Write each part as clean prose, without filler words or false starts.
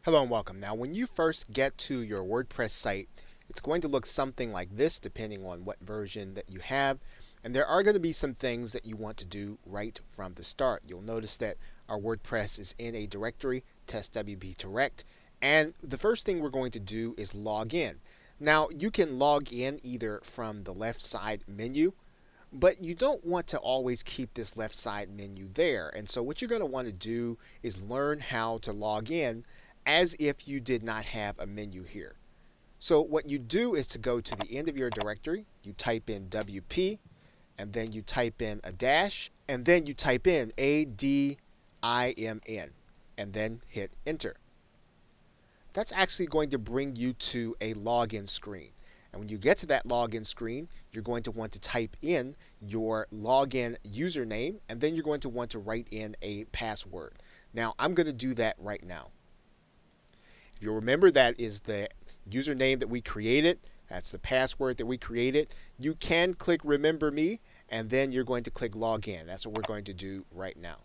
Hello and welcome. Now, when you first get to your WordPress site, it's going to look something like this depending on what version that you have. And there are going to be some things that you want to do right from the start. You'll notice that our WordPress is in a directory, testwp direct. And the first thing we're going to do is log in. Now, you can log in either from the left side menu, but you don't want to always keep this left side menu there. And so what you're going to want to do is learn how to log in as if you did not have a menu here. So what you do is to go to the end of your directory, you type in WP, and then you type in a dash, and then you type in ADIMN, and then hit enter. That's actually going to bring you to a login screen. And when you get to that login screen, you're going to want to type in your login username, and then you're going to want to write in a password. Now, I'm going to do that right now. If you remember, that is the username that we created. That's the password that we created. You can click Remember Me, and then you're going to click Login. That's what we're going to do right now.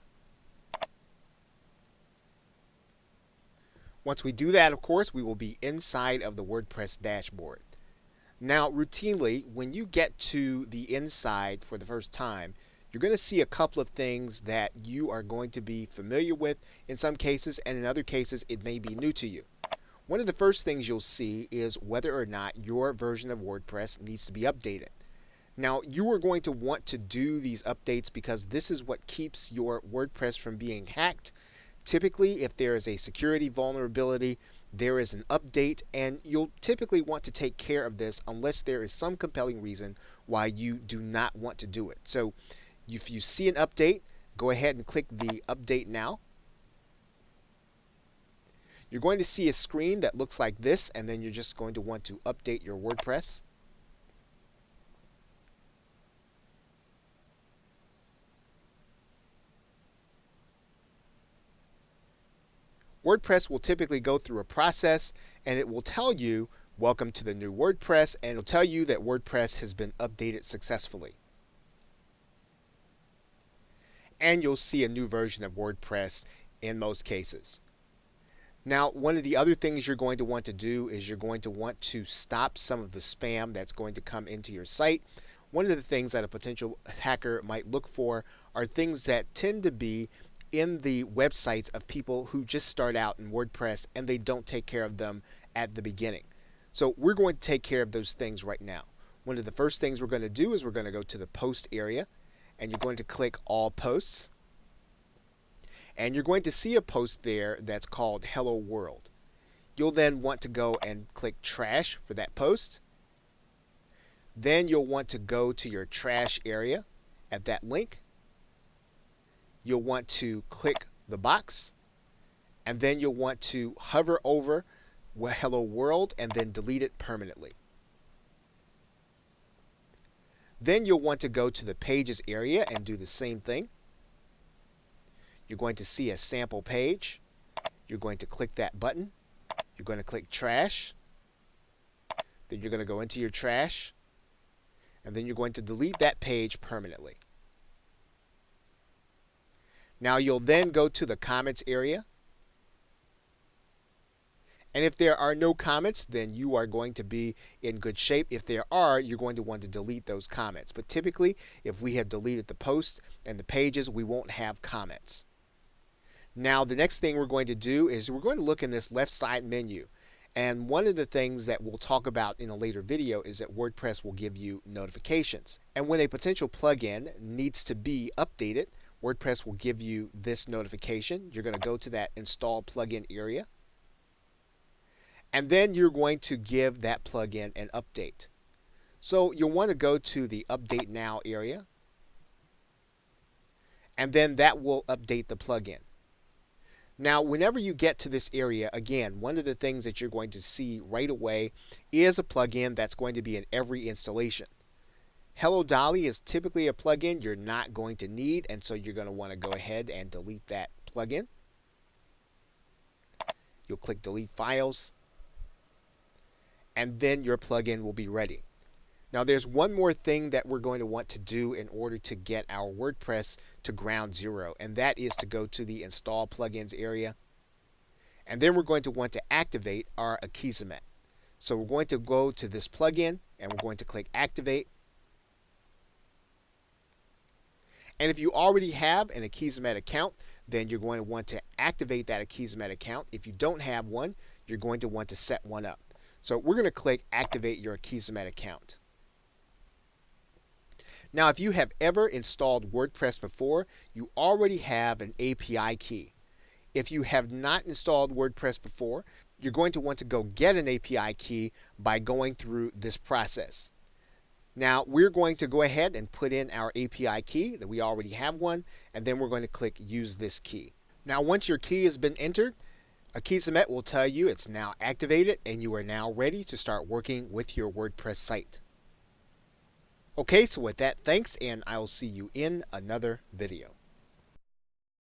Once we do that, of course, we will be inside of the WordPress dashboard. Now, routinely, when you get to the inside for the first time, you're going to see a couple of things that you are going to be familiar with in some cases, and in other cases, it may be new to you. One of the first things you'll see is whether or not your version of WordPress needs to be updated. Now, you are going to want to do these updates because this is what keeps your WordPress from being hacked. Typically, if there is a security vulnerability, there is an update, and you'll typically want to take care of this unless there is some compelling reason why you do not want to do it. So if you see an update, go ahead and click the Update Now. You're going to see a screen that looks like this, and then you're just going to want to update your WordPress. WordPress will typically go through a process, and it will tell you, welcome to the new WordPress, and it'll tell you that WordPress has been updated successfully. And you'll see a new version of WordPress in most cases. Now, one of the other things you're going to want to do is you're going to want to stop some of the spam that's going to come into your site. One of the things that a potential hacker might look for are things that tend to be in the websites of people who just start out in WordPress and they don't take care of them at the beginning. So we're going to take care of those things right now. One of the first things we're going to do is we're going to go to the post area, and you're going to click All Posts. And you're going to see a post there that's called Hello World. You'll then want to go and click Trash for that post. Then you'll want to go to your trash area at that link. You'll want to click the box, and then you'll want to hover over Hello World and then delete it permanently. Then you'll want to go to the Pages area and do the same thing. You're going to see a sample page. You're going to click that button. You're going to click Trash. Then you're going to go into your trash, and then you're going to delete that page permanently. Now you'll then go to the comments area. And if there are no comments, then you are going to be in good shape. If there are, you're going to want to delete those comments. But typically, if we have deleted the post and the pages, we won't have comments. Now, the next thing we're going to do is we're going to look in this left side menu. And one of the things that we'll talk about in a later video is that WordPress will give you notifications. And when a potential plugin needs to be updated, WordPress will give you this notification. You're going to go to that Install Plugin area. And then you're going to give that plugin an update. So you'll want to go to the Update Now area. And then that will update the plugin. Now, whenever you get to this area, again, one of the things that you're going to see right away is a plugin that's going to be in every installation. Hello Dolly is typically a plugin you're not going to need, and so you're going to want to go ahead and delete that plugin. You'll click Delete Files, and then your plugin will be ready. Now there's one more thing that we're going to want to do in order to get our WordPress to ground zero, and that is to go to the Install Plugins area And then we're going to want to activate our Akismet. So we're going to go to this plugin and we're going to click activate. And if you already have an Akismet account, then you're going to want to activate that Akismet account. If you don't have one, you're going to want to set one up. So we're going to click activate your Akismet account. Now, if you have ever installed WordPress before, you already have an API key. If you have not installed WordPress before, you're going to want to go get an API key by going through this process. Now, we're going to go ahead and put in our API key, that we already have one, and then we're going to click use this key. Now, once your key has been entered, Akismet will tell you it's now activated and you are now ready to start working with your WordPress site. Okay, so with that, thanks, and I'll see you in another video.